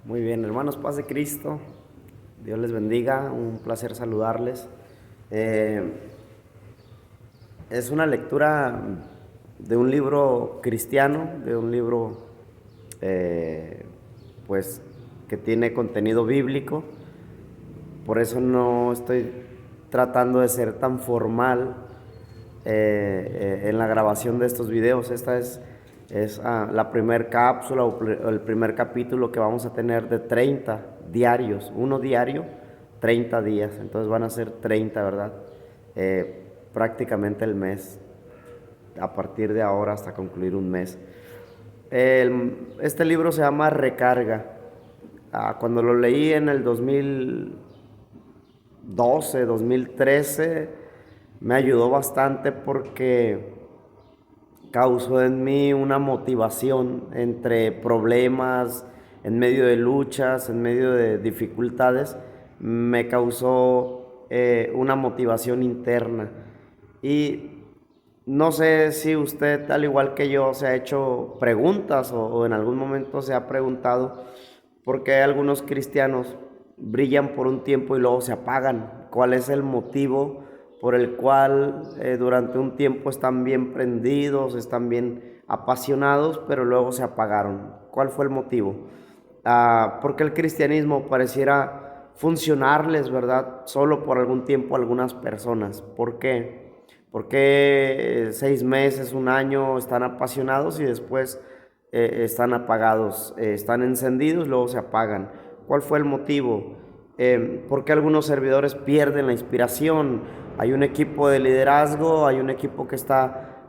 Muy bien, hermanos, paz de Cristo. Dios les bendiga, un placer saludarles. Eh, es una lectura de un libro cristiano, de un libro eh, pues que tiene contenido bíblico. Por eso no estoy tratando de ser tan formal en la grabación de estos videos. Esta es la primera cápsula o el primer capítulo que vamos a tener de 30 diarios, uno diario, 30 días. Entonces van a ser 30, ¿verdad? Prácticamente el mes, a partir de ahora hasta concluir un mes. Este libro se llama Recarga. Cuando lo leí en el 2012, 2013, me ayudó bastante porque causó en mí una motivación entre problemas, en medio de luchas, en medio de dificultades. Me causó una motivación interna. Y no sé si usted, al igual que yo, se ha hecho preguntas o en algún momento se ha preguntado por qué algunos cristianos brillan por un tiempo y luego se apagan. ¿Cuál es el motivo por el cual durante un tiempo están bien prendidos, están bien apasionados, pero luego se apagaron? ¿Cuál fue el motivo? Porque el cristianismo pareciera funcionarles, ¿verdad? Solo por algún tiempo a algunas personas. ¿Por qué? Porque 6 meses, un año están apasionados y después están apagados, están encendidos, luego se apagan. ¿Cuál fue el motivo? ¿Por qué algunos servidores pierden la inspiración? Hay un equipo de liderazgo, hay un equipo que está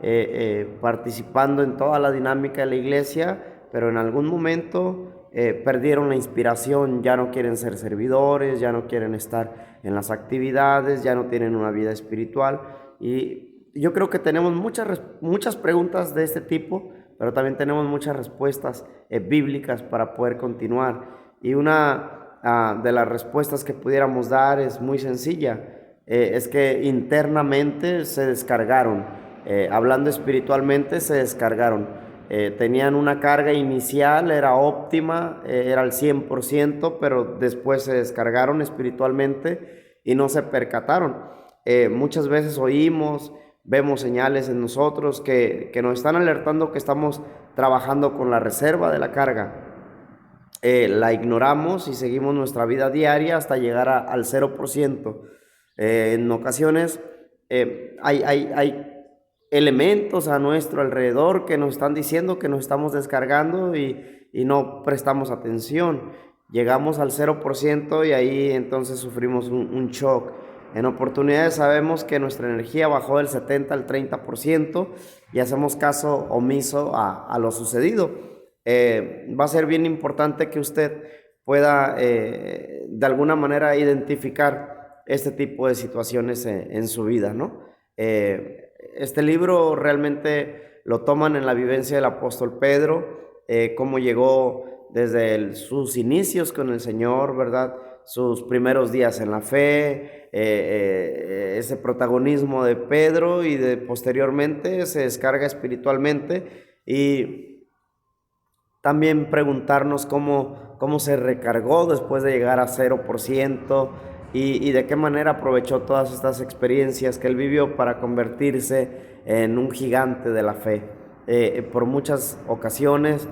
participando en toda la dinámica de la iglesia, pero en algún momento perdieron la inspiración, ya no quieren ser servidores, ya no quieren estar en las actividades, ya no tienen una vida espiritual. Y yo creo que tenemos muchas preguntas de este tipo, pero también tenemos muchas respuestas bíblicas para poder continuar. Y una de las respuestas que pudiéramos dar es muy sencilla. Es que internamente se descargaron, hablando espiritualmente se descargaron. Tenían una carga inicial, era óptima, era al 100%, pero después se descargaron espiritualmente y no se percataron. Muchas veces oímos, vemos señales en nosotros que nos están alertando que estamos trabajando con la reserva de la carga. La ignoramos y seguimos nuestra vida diaria hasta llegar al 0%. En ocasiones hay elementos a nuestro alrededor que nos están diciendo que nos estamos descargando y no prestamos atención. Llegamos al 0% y ahí entonces sufrimos un shock. En oportunidades sabemos que nuestra energía bajó del 70 al 30% y hacemos caso omiso a lo sucedido. Va a ser bien importante que usted pueda de alguna manera identificar este tipo de situaciones en su vida, ¿no? Este libro realmente lo toman en la vivencia del apóstol Pedro, cómo llegó desde sus inicios con el Señor, ¿verdad? Sus primeros días en la fe, ese protagonismo de Pedro y posteriormente se descarga espiritualmente y también preguntarnos cómo se recargó después de llegar a 0% y de qué manera aprovechó todas estas experiencias que él vivió para convertirse en un gigante de la fe. Por muchas ocasiones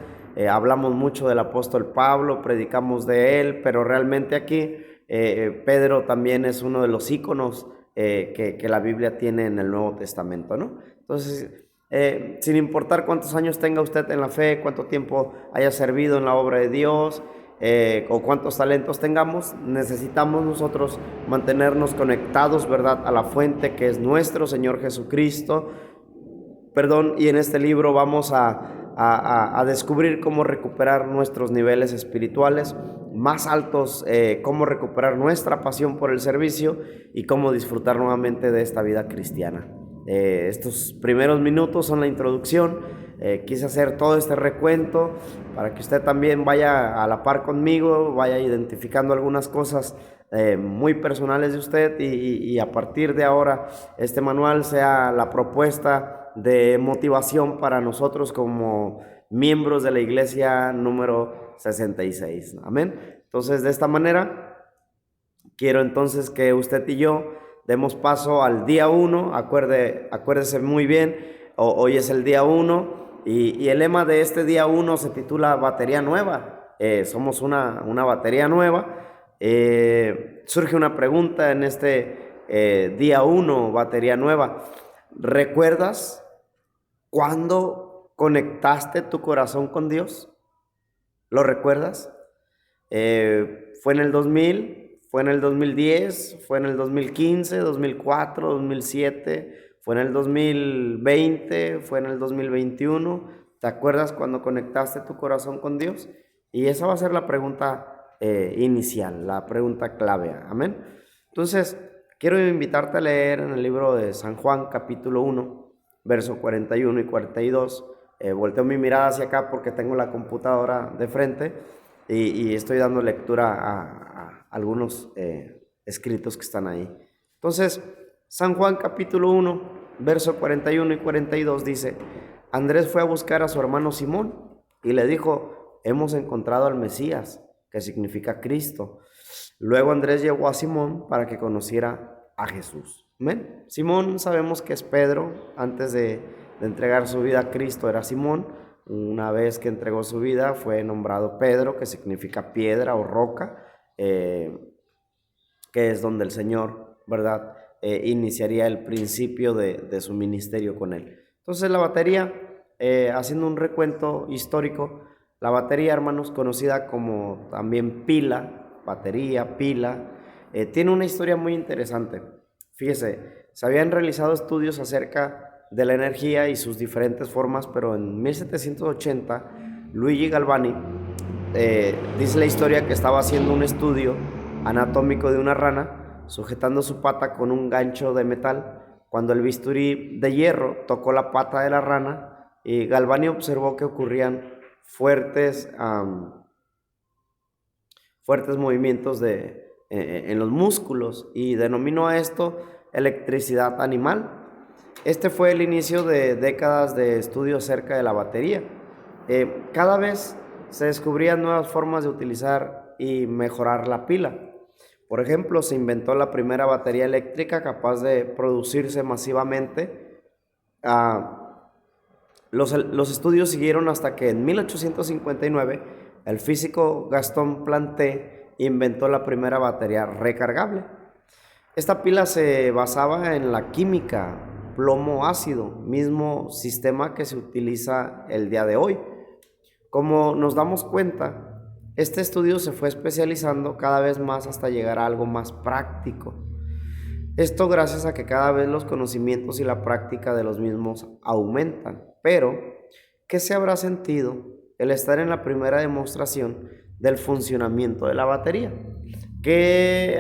hablamos mucho del apóstol Pablo, predicamos de él, pero realmente aquí Pedro también es uno de los íconos que la Biblia tiene en el Nuevo Testamento, ¿no? Entonces, sin importar cuántos años tenga usted en la fe, cuánto tiempo haya servido en la obra de Dios o cuántos talentos tengamos, necesitamos nosotros mantenernos conectados, ¿verdad?, a la fuente que es nuestro Señor Jesucristo. Y en este libro vamos a descubrir cómo recuperar nuestros niveles espirituales más altos, cómo recuperar nuestra pasión por el servicio y cómo disfrutar nuevamente de esta vida cristiana. Estos primeros minutos son la introducción. Quise hacer todo este recuento para que usted también vaya a la par conmigo, vaya identificando algunas cosas muy personales de usted y a partir de ahora este manual sea la propuesta de motivación para nosotros como miembros de la iglesia número 66. Amén. Entonces, de esta manera, quiero entonces que usted y yo demos paso al día 1. Acuérdese muy bien, hoy es el día 1 y el lema de este día 1 se titula Batería Nueva. Somos una batería nueva. Surge una pregunta en este día 1, batería nueva. ¿Recuerdas cuándo conectaste tu corazón con Dios? ¿Lo recuerdas? ¿Fue en el 2000? ¿Fue en el 2010? ¿Fue en el 2015, 2004, 2007? ¿Fue en el 2020? ¿Fue en el 2021? ¿Te acuerdas cuando conectaste tu corazón con Dios? Y esa va a ser la pregunta inicial, la pregunta clave. Amén. Entonces, quiero invitarte a leer en el libro de San Juan, capítulo 1, verso 41 y 42. Volteo mi mirada hacia acá porque tengo la computadora de frente y estoy dando lectura a algunos escritos que están ahí. Entonces, San Juan capítulo 1, verso 41 y 42 dice: Andrés fue a buscar a su hermano Simón y le dijo: hemos encontrado al Mesías, que significa Cristo. Luego Andrés llevó a Simón para que conociera a Jesús. ¿Ven? Simón sabemos que es Pedro. Antes de entregar su vida a Cristo era Simón. Una vez que entregó su vida fue nombrado Pedro, que significa piedra o roca, que es donde el Señor, ¿verdad?, iniciaría el principio de su ministerio con él. Entonces la batería, haciendo un recuento histórico, la batería, hermanos, conocida como también pila, batería, pila, tiene una historia muy interesante. Fíjese, se habían realizado estudios acerca de la energía y sus diferentes formas, pero en 1780 Luigi Galvani dice la historia que estaba haciendo un estudio anatómico de una rana, sujetando su pata con un gancho de metal, cuando el bisturí de hierro tocó la pata de la rana, y Galvani observó que ocurrían fuertes movimientos en los músculos, y denominó a esto electricidad animal. Este fue el inicio de décadas de estudio acerca de la batería. Cada vez se descubrían nuevas formas de utilizar y mejorar la pila. Por ejemplo, se inventó la primera batería eléctrica capaz de producirse masivamente. Los estudios siguieron hasta que en 1859 el físico Gaston Planté inventó la primera batería recargable. Esta pila se basaba en la química, plomo ácido, mismo sistema que se utiliza el día de hoy. Como nos damos cuenta, este estudio se fue especializando cada vez más hasta llegar a algo más práctico. Esto gracias a que cada vez los conocimientos y la práctica de los mismos aumentan. Pero, ¿qué se habrá sentido el estar en la primera demostración del funcionamiento de la batería? ¿Qué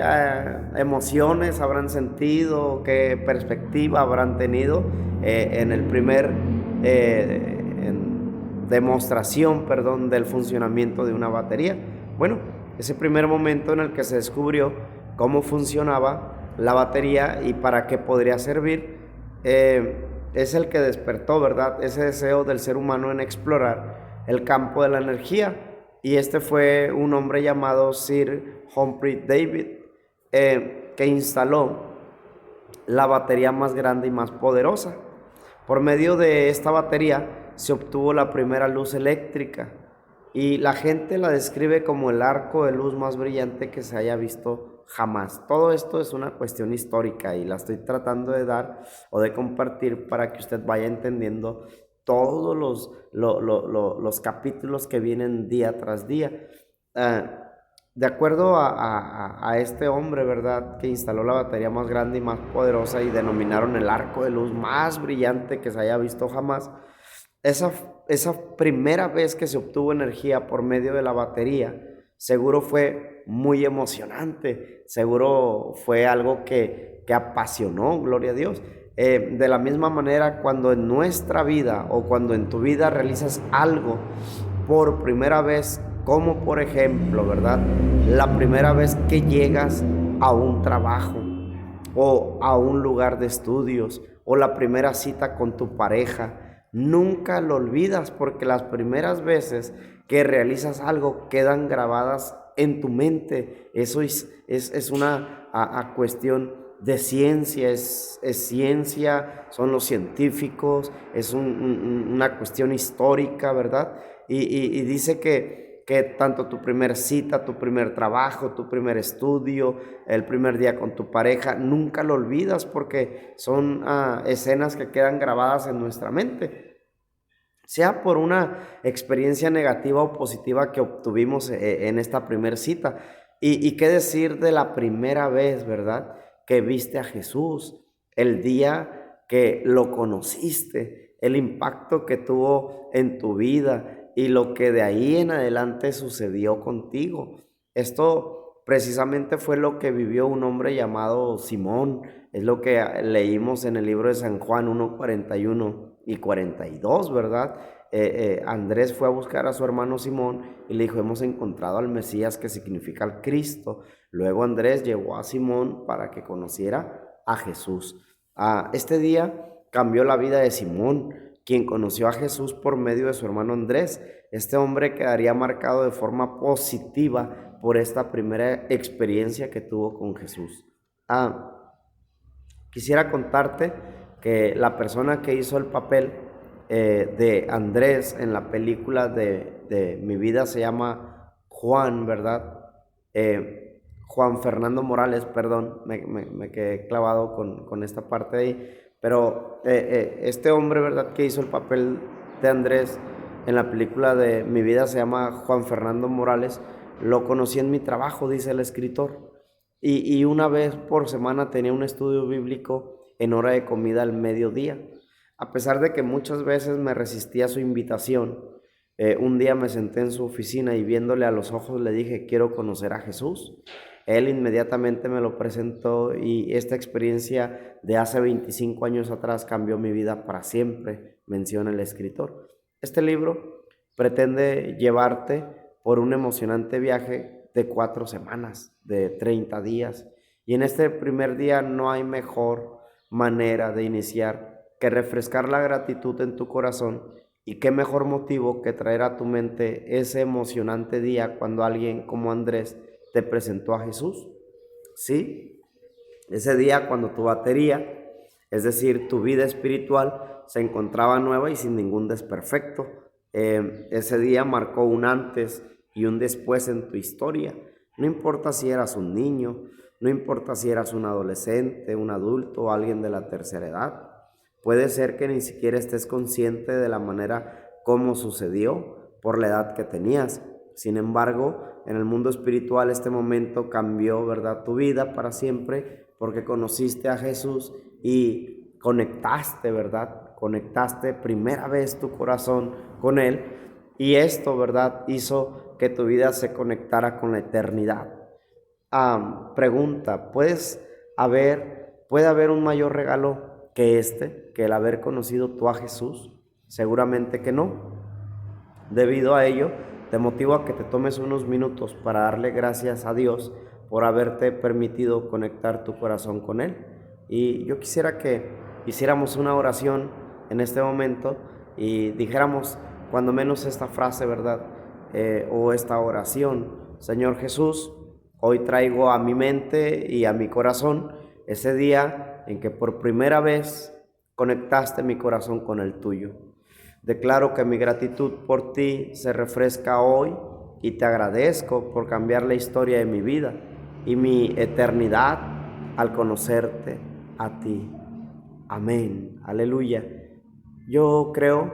emociones habrán sentido? ¿Qué perspectiva habrán tenido en el primer demostración, del funcionamiento de una batería? Bueno, ese primer momento en el que se descubrió cómo funcionaba la batería y para qué podría servir, es el que despertó, ¿verdad?, ese deseo del ser humano en explorar el campo de la energía. Y este fue un hombre llamado Sir Humphrey Davy, que instaló la batería más grande y más poderosa. Por medio de esta batería se obtuvo la primera luz eléctrica, y la gente la describe como el arco de luz más brillante que se haya visto jamás. Todo esto es una cuestión histórica y la estoy tratando de dar o de compartir para que usted vaya entendiendo todos los capítulos que vienen día tras día. De acuerdo a este hombre, ¿verdad?, que instaló la batería más grande y más poderosa y denominaron el arco de luz más brillante que se haya visto jamás, esa primera vez que se obtuvo energía por medio de la batería, seguro fue muy emocionante, seguro fue algo que apasionó, gloria a Dios. De la misma manera, cuando en nuestra vida o cuando en tu vida realizas algo por primera vez, como por ejemplo, ¿verdad?, la primera vez que llegas a un trabajo o a un lugar de estudios, o la primera cita con tu pareja, nunca lo olvidas, porque las primeras veces que realizas algo quedan grabadas en tu mente. Eso es una cuestión de ciencia, es ciencia, son los científicos, es una cuestión histórica, ¿verdad? Y dice que tanto tu primer cita, tu primer trabajo, tu primer estudio, el primer día con tu pareja, nunca lo olvidas, porque son escenas que quedan grabadas en nuestra mente, sea por una experiencia negativa o positiva que obtuvimos en esta primer cita. Y qué decir de la primera vez, ¿verdad?, que viste a Jesús, el día que lo conociste, el impacto que tuvo en tu vida y lo que de ahí en adelante sucedió contigo. Esto precisamente fue lo que vivió un hombre llamado Simón. Es lo que leímos en el libro de San Juan 1:41 y 42, ¿verdad? Andrés fue a buscar a su hermano Simón y le dijo: hemos encontrado al Mesías, que significa el Cristo. Luego Andrés llevó a Simón para que conociera a Jesús. Este día cambió la vida de Simón, quien conoció a Jesús por medio de su hermano Andrés. Este hombre quedaría marcado de forma positiva por esta primera experiencia que tuvo con Jesús. Quisiera contarte que la persona que hizo el papel de Andrés en la película de Mi vida se llama Juan, ¿verdad? Juan Fernando Morales, perdón, me quedé clavado con esta parte de ahí, pero este hombre, ¿verdad?, que hizo el papel de Andrés en la película de Mi vida se llama Juan Fernando Morales, lo conocí en mi trabajo, dice el escritor. Y una vez por semana tenía un estudio bíblico en hora de comida al mediodía. A pesar de que muchas veces me resistía a su invitación, un día me senté en su oficina y viéndole a los ojos le dije: quiero conocer a Jesús. Él inmediatamente me lo presentó y esta experiencia de hace 25 años atrás cambió mi vida para siempre, menciona el escritor. Este libro pretende llevarte por un emocionante viaje de 4 semanas, de 30 días. Y en este primer día no hay mejor manera de iniciar que refrescar la gratitud en tu corazón, y qué mejor motivo que traer a tu mente ese emocionante día cuando alguien como Andrés te presentó a Jesús. Sí, ese día cuando tu batería, es decir, tu vida espiritual, se encontraba nueva y sin ningún desperfecto. Ese día marcó un antes y un después en tu historia. No importa si eras un niño, no importa si eras un adolescente, un adulto o alguien de la tercera edad. Puede ser que ni siquiera estés consciente de la manera como sucedió por la edad que tenías. Sin embargo, en el mundo espiritual este momento cambió, ¿verdad?, tu vida para siempre, porque conociste a Jesús y conectaste, ¿verdad? Conectaste primera vez tu corazón con Él, y esto, ¿verdad?, hizo que tu vida se conectara con la eternidad. Pregunta: ¿puede haber un mayor regalo que que el haber conocido tú a Jesús? Seguramente que no. Debido a ello, te motivo a que te tomes unos minutos para darle gracias a Dios por haberte permitido conectar tu corazón con Él. Y yo quisiera que hiciéramos una oración en este momento y dijéramos cuando menos esta frase, ¿verdad? O esta oración: Señor Jesús, hoy traigo a mi mente y a mi corazón ese día en que por primera vez conectaste mi corazón con el tuyo. Declaro que mi gratitud por ti se refresca hoy y te agradezco por cambiar la historia de mi vida y mi eternidad al conocerte a ti. Amén. Aleluya. Yo creo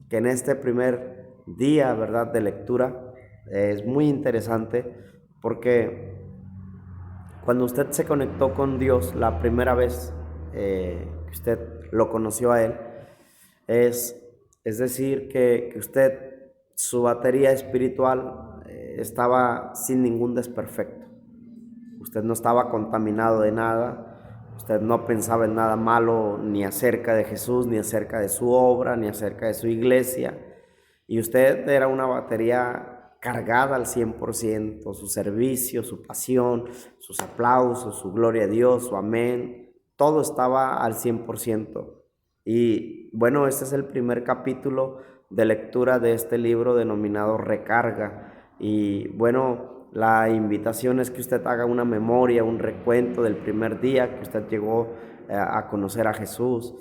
que en este primer día, ¿verdad?, de lectura es muy interesante, porque cuando usted se conectó con Dios la primera vez que usted lo conoció a Él, es decir, que usted, su batería espiritual estaba sin ningún desperfecto. Usted no estaba contaminado de nada, usted no pensaba en nada malo, ni acerca de Jesús, ni acerca de su obra, ni acerca de su iglesia. Y usted era una batería cargada al 100%, su servicio, su pasión, sus aplausos, su gloria a Dios, su amén, todo estaba al 100%. Y bueno, este es el primer capítulo de lectura de este libro denominado Recarga. Y bueno, la invitación es que usted haga una memoria, un recuento del primer día que usted llegó a conocer a Jesús,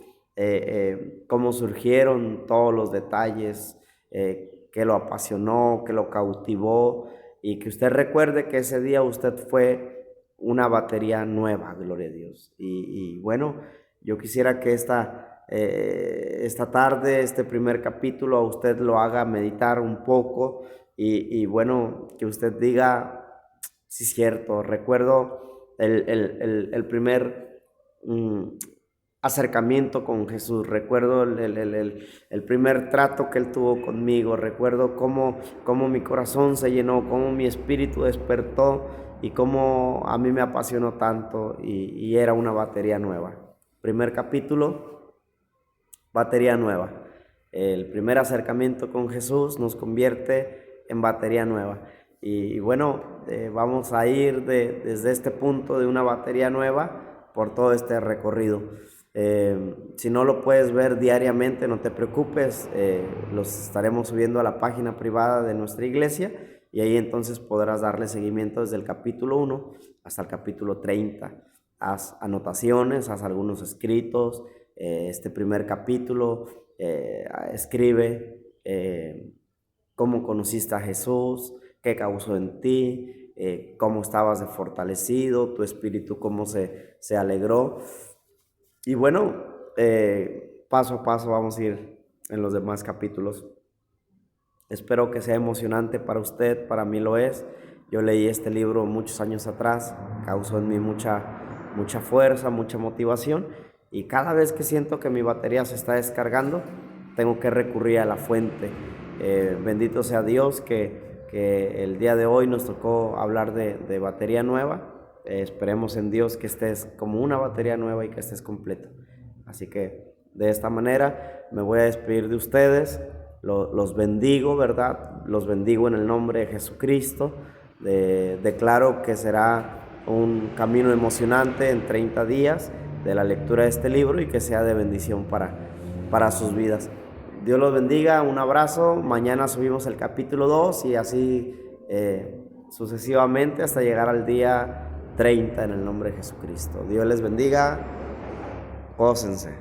cómo surgieron todos los detalles, que lo apasionó, que lo cautivó, y que usted recuerde que ese día usted fue una batería nueva, gloria a Dios. Y bueno, yo quisiera que esta tarde, este primer capítulo, a usted lo haga meditar un poco y bueno, que usted diga, sí es cierto, recuerdo el primer acercamiento con Jesús, recuerdo el primer trato que Él tuvo conmigo, recuerdo cómo mi corazón se llenó, cómo mi espíritu despertó y cómo a mí me apasionó tanto y era una batería nueva. Primer capítulo, batería nueva. El primer acercamiento con Jesús nos convierte en batería nueva. Y bueno, vamos a ir desde este punto de una batería nueva por todo este recorrido. Si no lo puedes ver diariamente, no te preocupes, los estaremos subiendo a la página privada de nuestra iglesia y ahí entonces podrás darle seguimiento desde el capítulo 1 hasta el capítulo 30. Haz anotaciones, haz algunos escritos, este primer capítulo, escribe cómo conociste a Jesús, qué causó en ti, cómo estabas de fortalecido, tu espíritu cómo se alegró. Y bueno, paso a paso vamos a ir en los demás capítulos. Espero que sea emocionante para usted, para mí lo es. Yo leí este libro muchos años atrás, causó en mí mucha fuerza, mucha motivación y cada vez que siento que mi batería se está descargando, tengo que recurrir a la fuente. Bendito sea Dios que el día de hoy nos tocó hablar de batería nueva. Esperemos en Dios que estés como una batería nueva y que estés completo. Así que de esta manera me voy a despedir de ustedes. Los bendigo, ¿verdad? Los bendigo en el nombre de Jesucristo. Declaro que será un camino emocionante en 30 días de la lectura de este libro y que sea de bendición para sus vidas. Dios los bendiga, un abrazo. Mañana subimos el capítulo 2 y así sucesivamente hasta llegar al día 30 en el nombre de Jesucristo. Dios les bendiga, gócense.